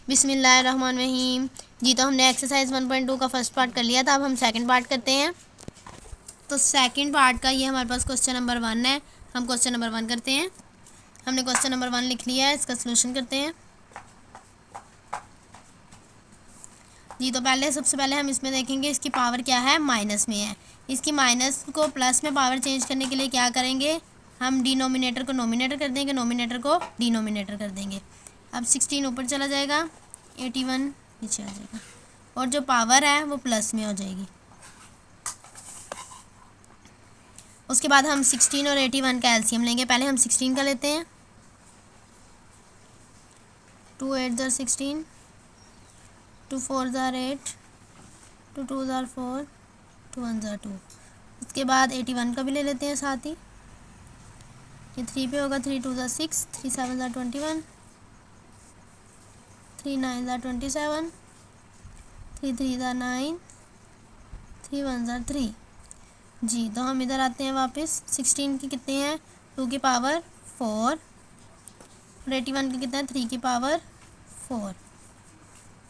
बिस्मिल्लाहिर्रहमानिर्रहीम। जी तो हमने एक्सरसाइज 1.2 का फर्स्ट पार्ट कर लिया था। अब हम सेकंड पार्ट करते हैं। तो सेकंड पार्ट का ये हमारे पास क्वेश्चन नंबर 1 है। हम क्वेश्चन नंबर 1 करते हैं। हमने क्वेश्चन नंबर 1 लिख लिया है, इसका सोल्यूशन करते हैं। जी तो सबसे पहले हम इसमें देखेंगे इसकी पावर क्या है, माइनस में है। इसकी माइनस को प्लस में पावर चेंज करने के लिए क्या करेंगे, हम डिनोमिनेटर को नोमिनेटर कर देंगे, नोमिनेटर को डिनोमिनेटर कर देंगे। अब 16 ऊपर चला जाएगा, 81 नीचे आ जाएगा और जो पावर है वो प्लस में हो जाएगी। उसके बाद हम 16 और 81 का एलसीएम लेंगे। पहले हम 16 का लेते हैं। 2 8 ज़ार 16, 2 4 ज़ार 8, 2 2 ज़ार 4, 2 1 ज़ार 2। उसके बाद 81 का भी ले लेते हैं साथ ही। ये 3 पे होगा, 3 2 ज़ार 6, 3 7 ज़ार 21, 3 9 ज़ार 27, 3 3 ज़ार 9, 3 1 ज़ार 3। जी तो हम इधर आते हैं वापस। 16 की कितने हैं, 2 की पावर 4 और 81 की कितना है, 3 की पावर 4।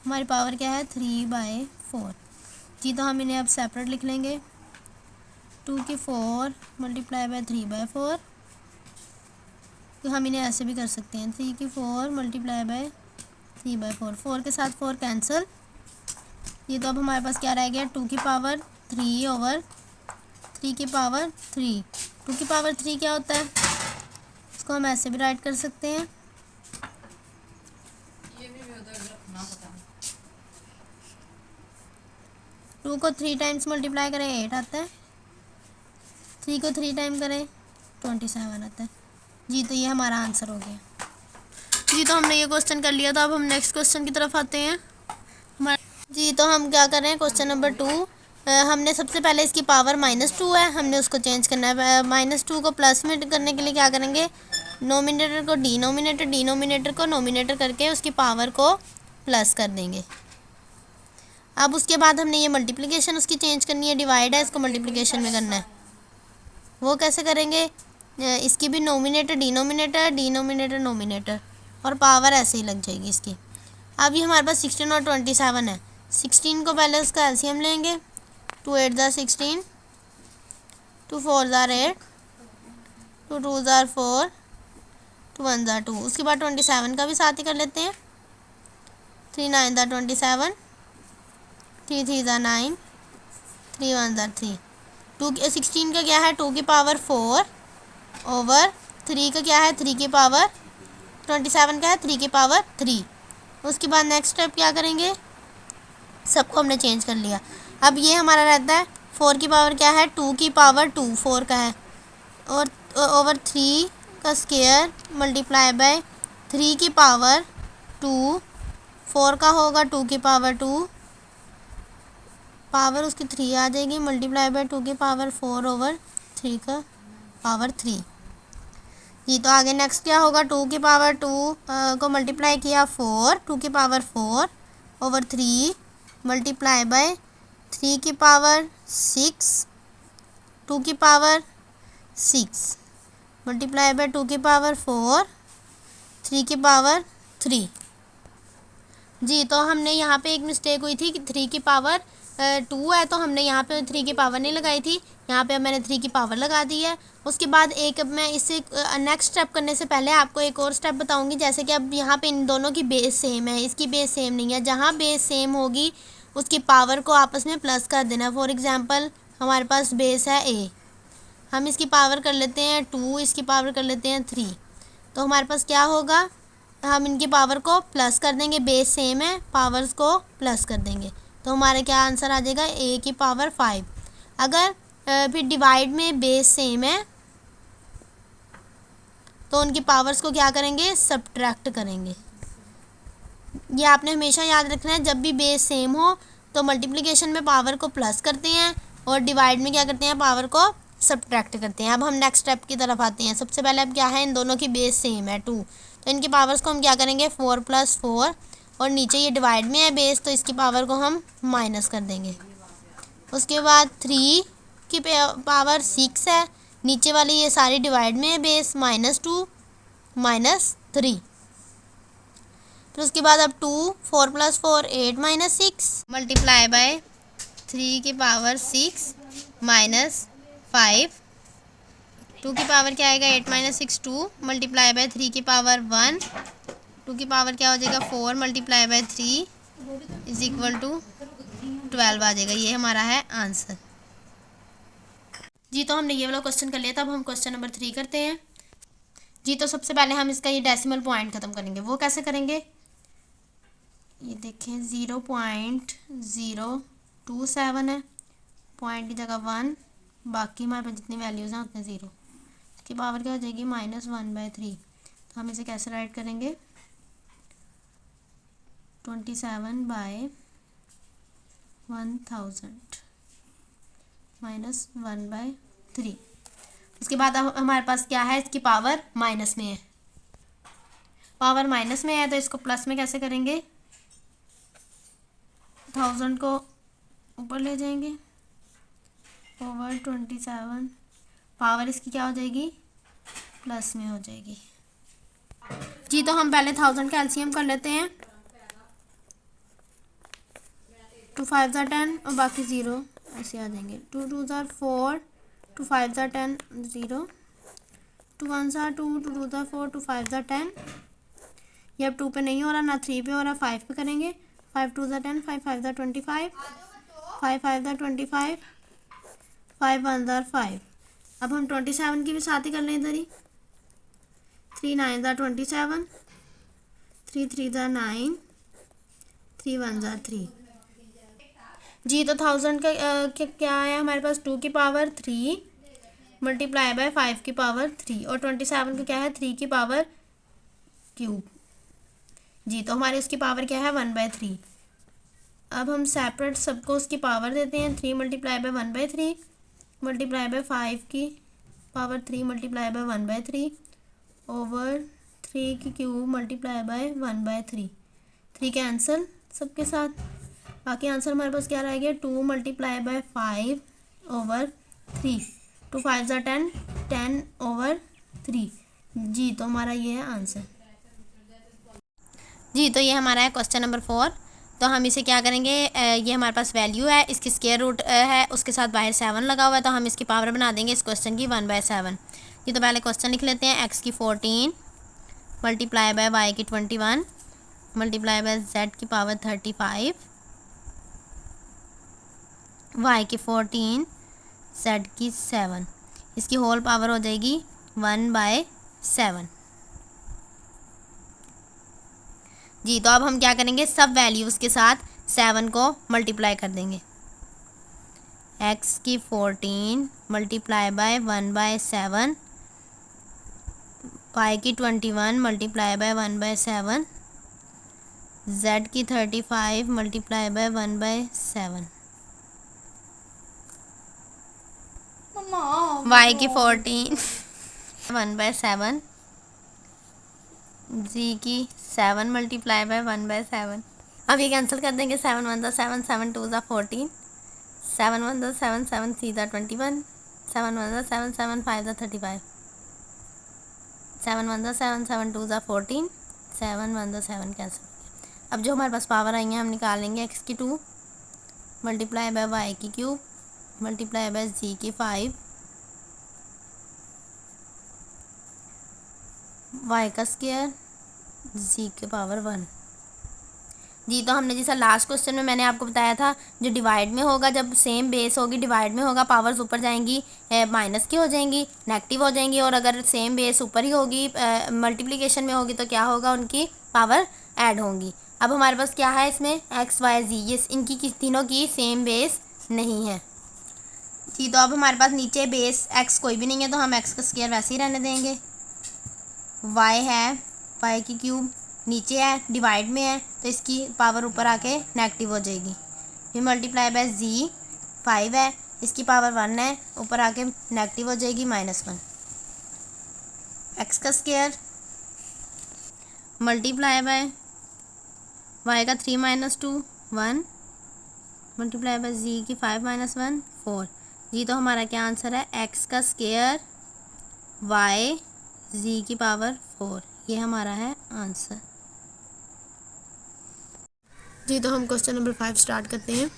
हमारी पावर क्या है, 3/4। जी तो हम इन्हें अब सेपरेट लिख लेंगे। 2 की 4 मल्टीप्लाई बाय 3/4। तो हम इन्हें ऐसे भी कर सकते हैं, 3 की 4 मल्टीप्लाई बाय 3/4। 4 के साथ 4 कैंसिल। ये तो अब हमारे पास क्या रह गया, 2 की पावर 3 ओवर 3 की पावर 3। 2 की पावर 3 क्या होता है, इसको हम ऐसे भी राइट कर सकते हैं। टू को 3 टाइम्स मल्टीप्लाई करें 8 आता है, 3 को 3 टाइम करें 27 आता है। जी तो ये हमारा आंसर हो गया। जी तो हमने ये क्वेश्चन कर लिया था। अब हम नेक्स्ट क्वेश्चन की तरफ आते हैं। जी तो हम क्या कर रहे हैं, क्वेश्चन नंबर 2। हमने सबसे पहले इसकी पावर -2 है, हमने उसको चेंज करना है। -2 को प्लस में करने के लिए क्या करेंगे, नोमिनेटर को डिनोमिनेटर, डिनोमिनेटर को नोमिनेटर करके उसकी पावर को प्लस कर देंगे। अब उसके बाद हमने ये मल्टीप्लिकेशन उसकी चेंज करनी है, डिवाइड है, इसको मल्टीप्लिकेशन में करना है। वो कैसे करेंगे, इसकी भी नोमिनेटर डिनोमिनेटर, डिनोमिनेटर नोमिनेटर और पावर ऐसे ही लग जाएगी इसकी। अब ये हमारे पास 16 और 27 है। 16 को पहले उसका एलसीएम लेंगे। 2 8 ज़ार 16, 2 4 ज़ार 8, 2 2 ज़ार 4, 2 1 ज़ार 2। उसके बाद 27 का भी साथ ही कर लेते हैं। 3 9 ज़ार 27, 3 3 ज़ार 9, 3 1 ज़ार 3। 16 का क्या है, 2 की पावर 4 ओवर 3 का क्या है, 3 की पावर 27 का है 3 की पावर 3। उसके बाद नेक्स्ट स्टेप क्या करेंगे, सबको हमने चेंज कर लिया। अब ये हमारा रहता है 4 की पावर क्या है, 2 की पावर 2 4 का है और ओवर 3 का स्क्वायर मल्टीप्लाई बाय 3 की पावर 2। 4 का होगा 2 की पावर 2, पावर उसकी 3 आ जाएगी, मल्टीप्लाई बाय 2 की पावर 4 ओवर 3 का पावर 3। जी तो आगे नेक्स्ट क्या होगा, 2 की पावर 2 को मल्टीप्लाई किया 4, 2 की पावर 4 ओवर 3 मल्टीप्लाई बाय 3 की पावर 6, 2 की पावर 6 मल्टीप्लाई बाय 2 की पावर 4, 3 की पावर 3। जी तो हमने यहाँ पे एक मिस्टेक हुई थी कि 3 की पावर 2 है, तो हमने यहाँ पे 3 की पावर नहीं लगाई थी, यहाँ पे अब मैंने 3 की पावर लगा दी है। उसके बाद एक मैं इससे नेक्स्ट स्टेप करने से पहले आपको एक और स्टेप बताऊंगी। जैसे कि अब यहाँ पे इन दोनों की बेस सेम है, इसकी बेस सेम नहीं है। जहाँ बेस सेम होगी उसकी पावर को आपस में प्लस कर देना। फॉर एग्ज़ाम्पल हमारे पास बेस है ए, हम इसकी पावर कर लेते हैं 2, इसकी पावर कर लेते हैं 3। तो हमारे पास क्या होगा, हम इनकी पावर को प्लस कर देंगे, बेस सेम है, पावर्स को प्लस कर देंगे। तो हमारे क्या आंसर आ जाएगा, ए की पावर 5। अगर फिर डिवाइड में बेस सेम है तो उनकी पावर्स को क्या करेंगे, सब्ट्रैक्ट करेंगे। ये आपने हमेशा याद रखना है, जब भी बेस सेम हो तो मल्टीप्लिकेशन में पावर को प्लस करते हैं और डिवाइड में क्या करते हैं, पावर को सब्ट्रैक्ट करते हैं। अब हम नेक्स्ट स्टेप की तरफ आते हैं। सबसे पहले अब क्या है, इन दोनों की बेस सेम है 2, तो इनकी पावर्स को हम क्या करेंगे, 4 + 4 और नीचे ये डिवाइड में है बेस, तो इसकी पावर को हम माइनस कर देंगे। उसके बाद 3 की पावर 6 है, नीचे वाली ये सारी डिवाइड में है बेस, -2 -3। फिर उसके बाद अब 2, 4 + 4 8 - 6 मल्टीप्लाई बाय 3 की पावर 6 माइनस 5। 2 की पावर क्या आएगा 8 - 6 2 मल्टीप्लाई बाय 3 की पावर 1। 2 की पावर क्या हो जाएगा 4 multiply by 3 is equal to 12 आ जाएगा। ये हमारा है आंसर। जी तो हमने ये वाला क्वेश्चन कर लिया था। अब हम क्वेश्चन नंबर 3 करते हैं। जी तो सबसे पहले हम इसका ये डेसिमल पॉइंट ख़त्म करेंगे। वो कैसे करेंगे, ये देखें 0.027 है, पॉइंट की जगह 1, बाकी हमारे पास जितनी वैल्यूज़ हैं उतने 0। इसकी पावर क्या हो जाएगी -1/3। तो हम इसे कैसे राइट करेंगे 27/1000 -1/3। उसके बाद अब हमारे पास क्या है, इसकी पावर माइनस में है। पावर माइनस में है तो इसको प्लस में कैसे करेंगे, 1000 को ऊपर ले जाएंगे ओवर 27। पावर इसकी क्या हो जाएगी प्लस में हो जाएगी। जी तो हम पहले 1000 का एलसीएम कर लेते हैं। 2 5 * 10 और बाकी 0 ऐसे आ जाएंगे। 2 2 * 4 2 5 * 10 0 2 1 * 2 2 2 * 4 2 5 * 10। ये अब 2 पे नहीं हो रहा ना 3 पे हो रहा, 5 पे करेंगे। 5 2 * 10 5 5 * 25 5 5 * 25 5 1 * 5। अब हम 27 की भी साथ ही कर लें इधर ही। 3 9 * 27 3 3 * 9 3 1 * 3। जी तो 1000 का क्या आया हमारे पास 2 की पावर 3 मल्टीप्लाई बाय 5 की पावर 3 और 27 का क्या है 3 की पावर क्यूब। जी तो हमारे उसकी पावर क्या है 1/3। अब हम सेपरेट सबको उसकी पावर देते हैं। 3 मल्टीप्लाई बाय 1/3 मल्टीप्लाई बाय 5 की पावर 3 मल्टीप्लाई बाय 1/3 ओवर 3 की क्यूब मल्टीप्लाई बाय 1/3। 3 कैंसिल सबके साथ, बाकी आंसर हमारे पास क्या रह गया 2 मल्टीप्लाई बाय 5 ओवर 3। 2 5 * 10 10 ओवर 3। जी तो हमारा ये है आंसर। जी तो ये हमारा है क्वेश्चन नंबर 4। तो हम इसे क्या करेंगे, ये हमारे पास वैल्यू है, इसकी स्क्वायर रूट है, उसके साथ बाहर 7 लगा हुआ है, तो हम इसकी पावर बना देंगे इस क्वेश्चन की 1/7। ये तो पहले क्वेश्चन लिख लेते हैं। x की 14 मल्टीप्लाई बाय y की 21 मल्टीप्लाई बाय z की पावर 35 y की 14 z की 7, इसकी होल पावर हो जाएगी 1/7। जी तो अब हम क्या करेंगे, सब वैल्यूज़ के साथ 7 को मल्टीप्लाई कर देंगे। x की 14 मल्टीप्लाई बाय 1/7 y की 21 मल्टीप्लाई बाय 1/7 z की 35 मल्टीप्लाई बाय 1/7 y की 14 1/7 जी की 7 मल्टीप्लाई बाय 1/7। अब ये कैंसिल कर देंगे। 7 1 * 7 7 2 * 14 7 1 * 7 7 3 * 21 7 1 * 7 7 5 * 35 7 1 * 7 7 2 * 14 7 1 * 7 कैंसिल। अब जो हमारे पास पावर आई हैं हम निकालेंगे। x की 2 मल्टीप्लाई बाय y की क्यूब मल्टीप्लाई बाय z की 5 y का स्क्वायर z के पावर 1। जी तो हमने जैसा लास्ट क्वेश्चन में मैंने आपको बताया था, जो डिवाइड में होगा, जब सेम बेस होगी डिवाइड में होगा, पावर्स ऊपर जाएंगी माइनस की हो जाएंगी, नेगेटिव हो जाएंगी। और अगर सेम बेस ऊपर ही होगी मल्टीप्लिकेशन में होगी तो क्या होगा, उनकी पावर ऐड होंगी। अब हमारे पास क्या है इसमें x y z, ये इनकी तीनों की सेम बेस नहीं है। जी तो अब हमारे पास नीचे बेस x कोई भी नहीं है, तो हम x का स्क्वायर वैसे ही रहने देंगे। y है y की क्यूब नीचे है, डिवाइड में है, तो इसकी पावर ऊपर आके नेगेटिव हो जाएगी। फिर मल्टीप्लाई बाय z 5 है, इसकी पावर 1 है, ऊपर आके नेगेटिव हो जाएगी -1। x का स्क्वायर मल्टीप्लाई बाय y का 3 - 2 1 मल्टीप्लाई बाय z की 5 - 1 4। जी तो हमारा क्या आंसर है x का स्क्वायर y z की पावर 4, ये हमारा है आंसर। जी तो हम क्वेश्चन नंबर 5 स्टार्ट करते हैं।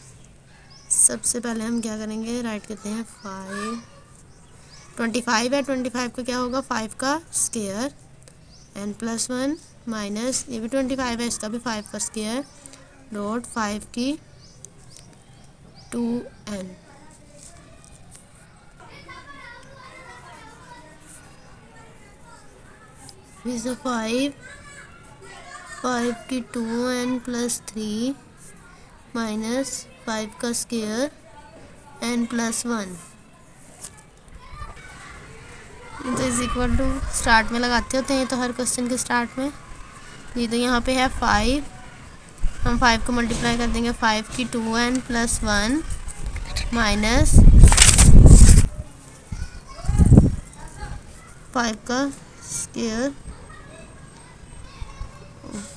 सबसे पहले हम क्या करेंगे, राइट करते हैं 25 है, 25 का क्या होगा 5 का स्क्वायर n+1 माइनस ये भी 25 है, इसका भी 5 का स्क्वायर डॉट 5 की 2n is 5 की 2n+3 माइनस 5 का स्क्वायर n+1 तो इज इक्वल टू स्टार्ट में लगाते होते हैं तो हर क्वेश्चन के स्टार्ट में। ये तो यहाँ पे है 5, हम 5 को मल्टीप्लाई कर देंगे 5 की 2n+1 माइनस 5 का स्क्वायर,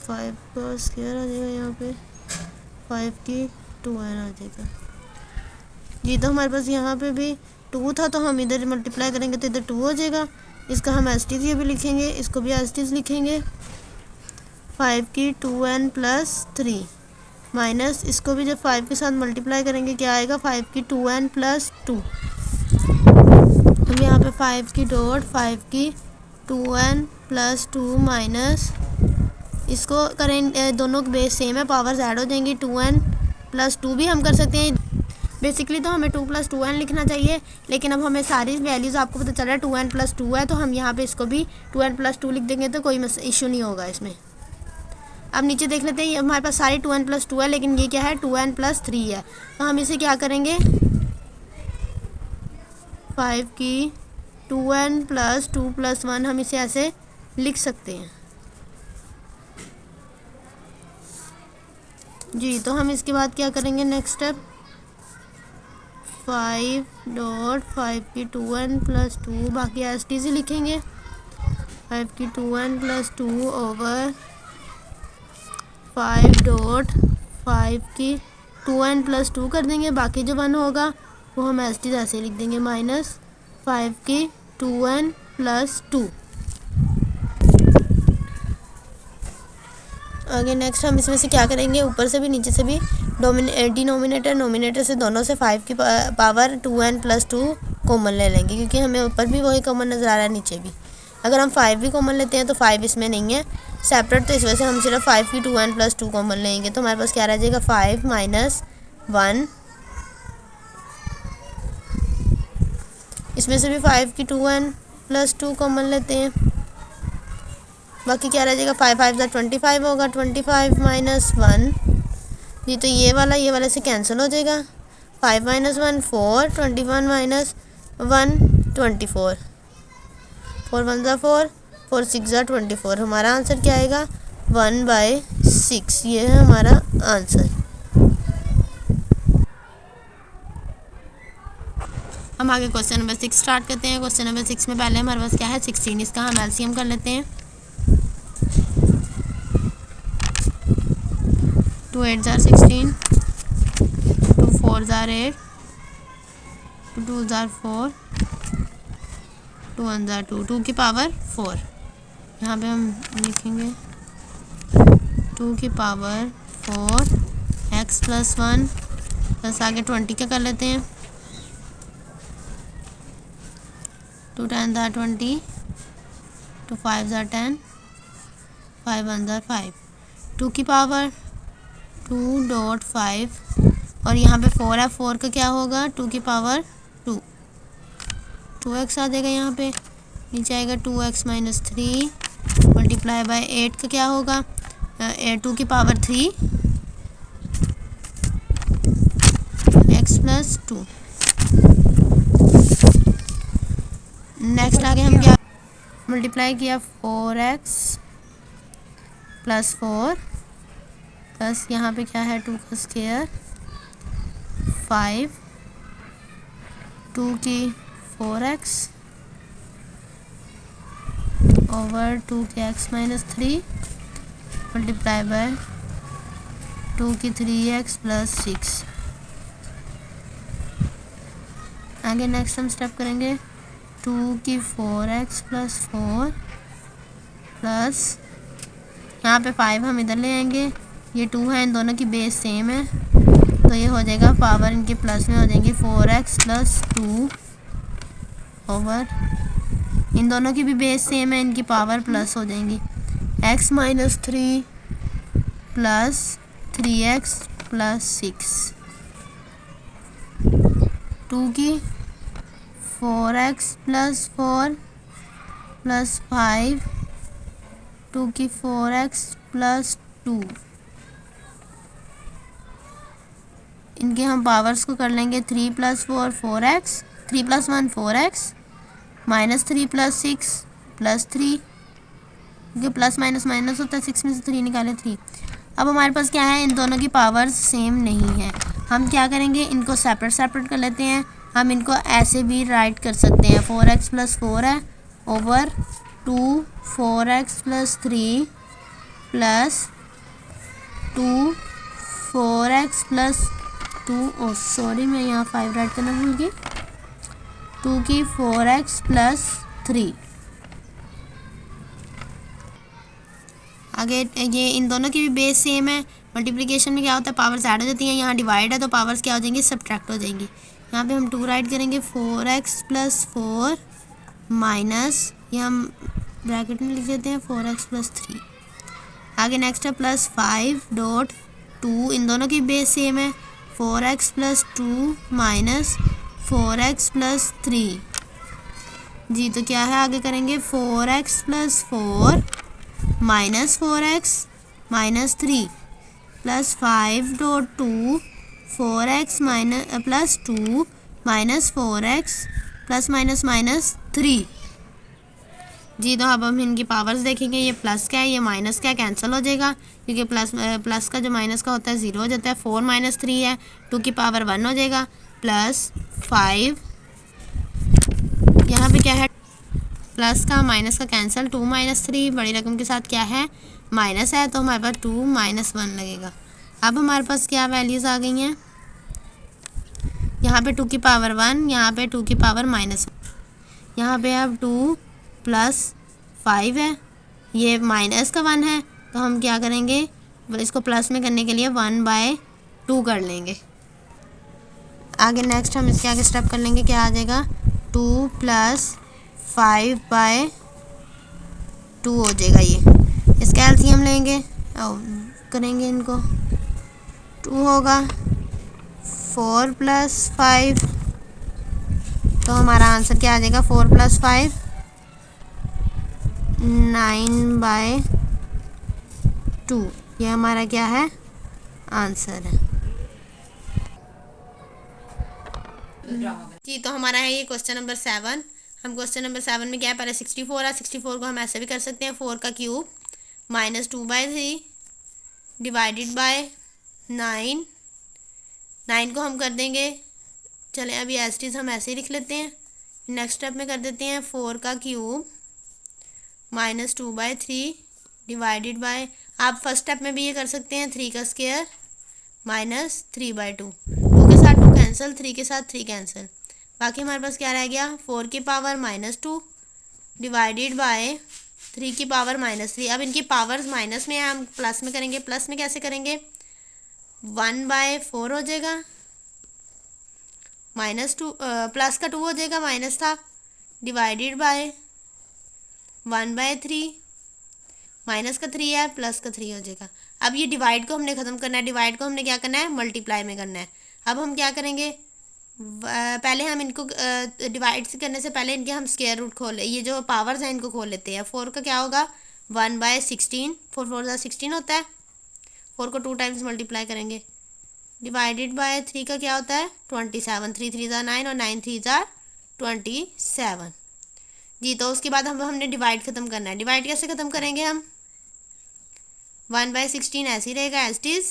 5 का स्क्वायर आ जाएगा यहाँ पे 5 की 2n आ जाएगा। जी तो हमारे पास यहाँ पे भी 2 था तो हम इधर मल्टीप्लाई करेंगे तो इधर 2 हो जाएगा। इसका हम एस टी ये भी लिखेंगे, इसको भी एस टी लिखेंगे 5 की 2n+3 माइनस इसको भी जब 5 के साथ मल्टीप्लाई करेंगे क्या आएगा 5 की 2n+2। हम यहाँ पे 5 की डॉट 5 की 2n+2 माइनस इसको करें, दोनों बेस सेम है, पावर्स ऐड हो जाएंगी 2n+2 भी हम कर सकते हैं। बेसिकली तो हमें 2+2n लिखना चाहिए, लेकिन अब हमें सारी वैल्यूज़ आपको पता चल रहा है 2n+2 है तो हम यहाँ पे इसको भी 2n+2 लिख देंगे तो कोई इशू नहीं होगा इसमें। अब नीचे देख लेते हैं, हमारे पास सारी 2n+2 है लेकिन ये क्या है 2n+3 है, तो हम इसे क्या करेंगे 5 की 2n+2+1 हम इसे ऐसे लिख सकते हैं। जी तो हम इसके बाद क्या करेंगे, नेक्स्ट स्टेप 5 डॉट 5 की 2n+2 बाकी एस टी से लिखेंगे 5 की 2n+2 ओवर 5 डॉट 5 की 2n+2 कर देंगे, बाकी जो 1 होगा वो हम एस टी ऐसे लिख देंगे माइनस 5 की 2n+2। आगे नेक्स्ट हम इसमें से क्या करेंगे, ऊपर से भी नीचे से भी डिनोमिनेटर नोमिनेटर से दोनों से 5 की पावर 2n+2 कॉमन ले लेंगे, क्योंकि हमें ऊपर भी वही कॉमन नज़र आ रहा है नीचे भी। अगर हम 5 भी कॉमन लेते हैं तो 5 इसमें नहीं है सेपरेट, तो इस वजह से हम सिर्फ 5 की 2n+2 कॉमन लेंगे तो हमारे पास क्या रह जाएगा 5 माइनस 1, इसमें से भी 5 की 2n+2 कॉमन लेते हैं, बाकी क्या रह जाएगा 5 5 25 होगा 25 माइनस 1। जी तो ये वाला से कैंसिल हो जाएगा 5 माइनस 1 4, 21 माइनस 1 24, 4 1 4, 4 6 24। हमारा आंसर क्या आएगा 1/6, ये है हमारा आंसर। हम आगे क्वेश्चन नंबर 6 स्टार्ट करते हैं। क्वेश्चन नंबर 6 में पहले हमारे पास क्या है 16, इसका हम एलसीएम कर लेते हैं। 2 8 16, 2 4 8, 2 2 4, 2 1 2, 2 की पावर 4। यहाँ पे हम लिखेंगे 2 की पावर 4 x+1 प्लस आगे 20 का कर लेते हैं 2 10 20, 2 5 10, 5 1 5, 2 की पावर 2.5 और यहाँ पे 4 है, 4 का क्या होगा 2 की पावर 2, 2x आ जाएगा। यहाँ पे नीचे आएगा 2x माइनस 3 मल्टीप्लाई बाय 8 का क्या होगा 2 की पावर 3 x+2। नेक्स्ट आगे हम क्या मल्टीप्लाई किया 4x प्लस 4 प्लस यहाँ पे क्या है 2 का स्क्वायर 5, 2 की 4x ओवर 2 की x माइनस 3 मल्टीप्लाई बाय 2 की 3x प्लस 6। आगे नेक्स्ट हम स्टेप करेंगे 2 की 4x प्लस 4 प्लस यहाँ पे 5 हम इधर ले आएंगे ये 2 है, इन दोनों की बेस सेम है, तो ये हो जाएगा पावर इनके प्लस में हो जाएंगे 4x प्लस 2 ओवर, इन दोनों की भी बेस सेम है, इनकी पावर प्लस हो जाएंगी x minus 3 plus 3x plus 6, 2 की 4x प्लस 4 प्लस 5, 2 की 4x प्लस 2, इनके हम पावर्स को कर लेंगे 3 plus 4 4x, 3 plus 1 4x, minus 3 plus 6 plus 3, क्योंकि प्लस माइनस माइनस होता है, 6 में से 3 निकाले 3। अब हमारे पास क्या है, इन दोनों की पावर्स सेम नहीं है, हम क्या करेंगे, इनको सेपरेट सेपरेट कर लेते हैं। हम इनको ऐसे भी राइट कर सकते हैं, 4x प्लस 4 है over 2 4x plus 3 plus 2 4x plus 2, sorry मैं यहाँ 5 राइट करना भूल गई, 2 की 4x प्लस 3। आगे ये इन दोनों की भी बेस सेम है, मल्टीप्लिकेशन में क्या होता है, पावर्स ऐड हो जाती हैं, यहाँ डिवाइड है तो पावर्स क्या हो जाएंगी, सब्ट्रैक्ट हो जाएंगी। यहाँ पे हम 2 राइट करेंगे, 4x प्लस 4 माइनस, ये हम ब्रैकेट में लिख देते हैं 4x प्लस 3। आगे नेक्स्ट है प्लस 5 डॉट 2, इन दोनों की बेस सेम है, 4x plus 2 minus 4x plus 3 जी, तो क्या है आगे करेंगे 4x plus 4 minus 4x minus 3 plus 5 dot 2 4x minus plus 2 minus 4x plus minus minus 3 जी। तो अब हम इनकी पावर्स देखेंगे, ये प्लस का है ये माइनस का कैंसिल हो जाएगा, क्योंकि प्लस का जो माइनस का होता है 0 हो जाता है। 4 माइनस 3 है, 2 की पावर 1 हो जाएगा प्लस 5, यहाँ पे क्या है प्लस का माइनस का कैंसिल, 2 माइनस 3 बड़ी रकम के साथ क्या है माइनस है, तो हमारे पास 2 माइनस 1 लगेगा। अब हमारे पास क्या वैल्यूज़ आ गई हैं, यहाँ पे 2 की पावर 1, यहाँ पे 2 की पावर माइनस, यहाँ पे अब 2 प्लस 5 है, ये माइनस का 1 है, तो हम क्या करेंगे इसको प्लस में करने के लिए 1/2 कर लेंगे। आगे नेक्स्ट हम इसके आगे स्टेप कर लेंगे, क्या आ जाएगा 2 प्लस 5/2 हो जाएगा। ये इसका एलसीएम लेंगे और करेंगे इनको, 2 होगा 4 प्लस 5, तो हमारा आंसर क्या आ जाएगा 4 प्लस 5 9/2, ये हमारा क्या है आंसर है जी। तो हमारा है ये क्वेश्चन नंबर 7। हम क्वेश्चन नंबर 7 में क्या है, पहले 64 है, 64 को हम ऐसे भी कर सकते हैं, 4 का क्यूब माइनस 2/3 डिवाइडेड बाय 9, 9 को हम कर देंगे, चलें अभी एज इट इज़ हम ऐसे ही लिख लेते हैं। नेक्स्ट स्टेप में कर देते हैं 4 का क्यूब माइनस 2/3 डिवाइडेड बाय, आप फर्स्ट स्टेप में भी ये कर सकते हैं 3 का स्क्वायर माइनस 3/2, 2 के साथ 2 कैंसिल, 3 के साथ 3 कैंसिल, बाकी हमारे पास क्या रह गया 4 की पावर -2 डिवाइडेड बाय 3 की पावर -3। अब इनकी पावर्स माइनस में है, हम प्लस में करेंगे, प्लस में कैसे करेंगे 1/4 हो जाएगा, -2 प्लस का 2 हो जाएगा, माइनस था, डिवाइडेड बाय 1/3, माइनस का 3 है प्लस का 3 हो जाएगा। अब ये डिवाइड को हमने ख़त्म करना है, डिवाइड को हमने क्या करना है मल्टीप्लाई में करना है। अब हम क्या करेंगे, पहले हम इनको डिवाइड से करने से पहले इनके हम स्क्वायर रूट खोल, ये जो पावर्स हैं इनको खोल लेते हैं। 4 का क्या होगा 1/16, 4 4 16 होता है, 4 को 2 टाइम्स मल्टीप्लाई करेंगे, डिवाइडेड बाय 3 का क्या होता है 27, 3 3 9 और 9 3 27 जी। तो उसके बाद हमने डिवाइड ख़त्म करना है। डिवाइड कैसे ख़त्म करेंगे हम 1/16 ऐसे ही रहेगा एज इट इज़,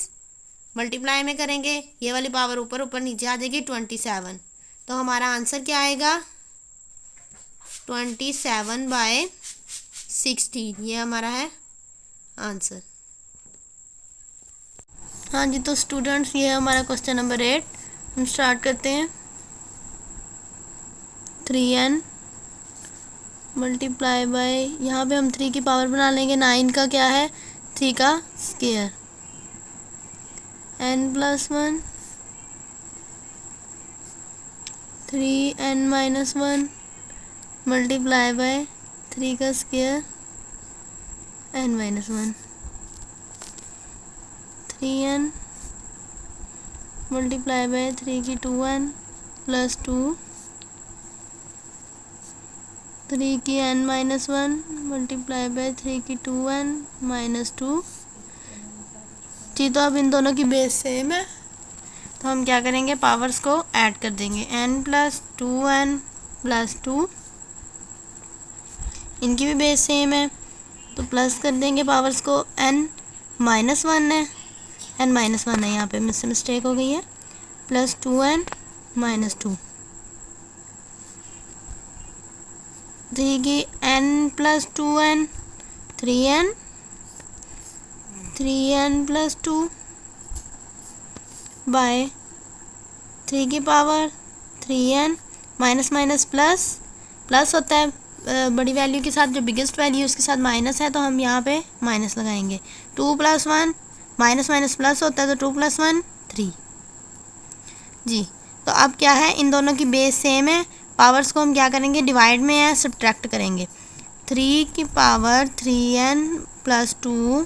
मल्टीप्लाई में करेंगे, ये वाली पावर ऊपर ऊपर नीचे आ जाएगी 27, तो हमारा आंसर क्या आएगा 27/16, ये हमारा है आंसर। हाँ जी, तो स्टूडेंट्स ये है हमारा क्वेश्चन नंबर 8। हम स्टार्ट करते हैं। 3n मल्टीप्लाई बाय, यहाँ पे हम 3 की पावर बना लेंगे, 9 का क्या है 3 का square n+1 3n-1 multiply by 3 का square n-1 3n multiply by 3 की 2n प्लस 2 3 की n-1 मल्टीप्लाई बाय 3 की 2n माइनस 2। जी तो अब इन दोनों की बेस सेम है तो हम क्या करेंगे, पावर्स को ऐड कर देंगे। n+2n+2 इनकी भी बेस सेम है तो प्लस कर देंगे पावर्स को। n-1 है, n-1 है, यहाँ पे मुझसे मिस्टेक हो गई है, प्लस 2n-2 3 की n+2n 3n 3n+2 बाय 3 की power 3n minus minus plus plus होता है बड़ी वैल्यू के साथ, जो बिगेस्ट वैल्यू उसके साथ माइनस है तो हम यहाँ पे माइनस लगाएंगे। 2+1 माइनस माइनस प्लस होता है तो 2+1 3। जी तो अब क्या है, इन दोनों की बेस सेम है, पावर्स को हम क्या करेंगे, डिवाइड में है सब्ट्रैक्ट करेंगे। 3 की power 3n+2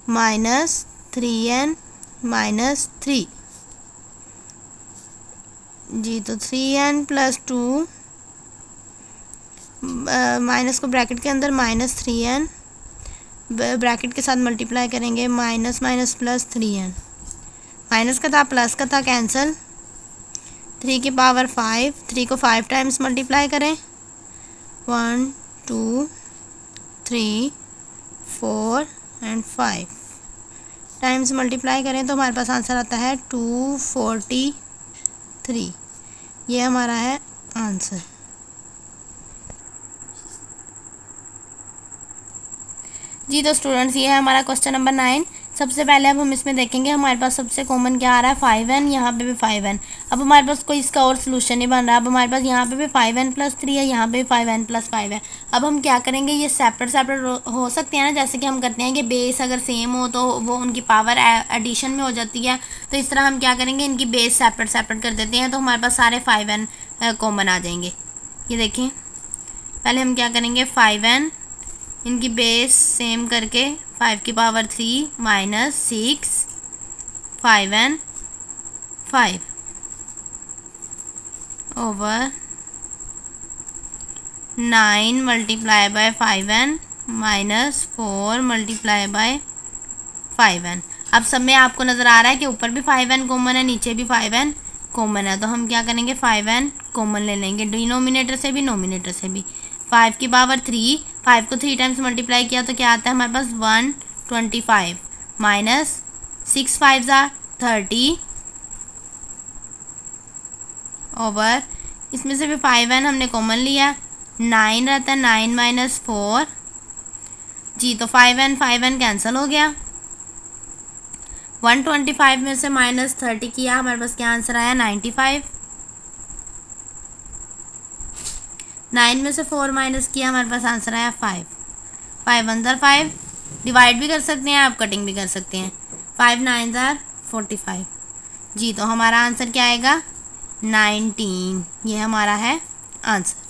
minus 3n minus 3। जी तो 3n+2 माइनस को ब्रैकेट के अंदर माइनस 3n ब्रैकेट के साथ मल्टीप्लाई करेंगे, minus minus plus 3n, minus का था प्लस का था कैंसिल। 3 की पावर 5, 3 को 5 टाइम्स मल्टीप्लाई करें, 1 2 3 4 एंड 5 टाइम्स मल्टीप्लाई करें तो हमारे पास आंसर आता है 243। ये हमारा है आंसर। जी तो स्टूडेंट्स ये है हमारा क्वेश्चन नंबर 9। सबसे पहले अब हम इसमें देखेंगे हमारे पास सबसे कॉमन क्या आ रहा है, 5n, यहाँ पे भी 5n। अब हमारे पास कोई इसका और सोल्यूशन नहीं बन रहा। अब हमारे पास यहाँ पे भी 5n+3 है, यहाँ पे भी 5n+5 है। अब हम क्या करेंगे, ये सेपरेट सेपरेट हो सकते हैं ना, जैसे कि हम करते हैं कि बेस अगर सेम हो तो वो उनकी पावर एडिशन में हो जाती है, तो इस तरह हम क्या करेंगे, इनकी बेस सेपरेट सेपरेट कर देते हैं तो हमारे पास सारे 5n कॉमन आ जाएंगे। ये देखिए पहले हम क्या करेंगे, 5n इनकी बेस सेम करके 5 की power 3 minus 6 5n 5 over 9 multiply by 5n minus 4 multiply bye 5n। अब सब में आपको नज़र आ रहा है कि ऊपर भी 5n कॉमन है, नीचे भी 5n कॉमन है, तो हम क्या करेंगे, 5n कॉमन ले लेंगे, डिनोमिनेटर से भी नोमिनेटर से भी। 5 की पावर 3, 5 को 3 टाइम्स मल्टीप्लाई किया तो क्या आता है हमारे पास 125 माइनस 6 5 30 ओवर, इसमें से भी 5n हमने कॉमन लिया, 9 रहता है, 9 माइनस 4। जी तो 5n कैंसिल हो गया। 125 में से माइनस 30 किया, हमारे पास क्या आंसर आया, 95। 9 में से 4 माइनस किया, हमारे पास आंसर आया 5। 5 1 5, डिवाइड भी कर सकते हैं आप, कटिंग भी कर सकते हैं। 5 9 45। जी तो हमारा आंसर क्या आएगा, 19। ये हमारा है आंसर।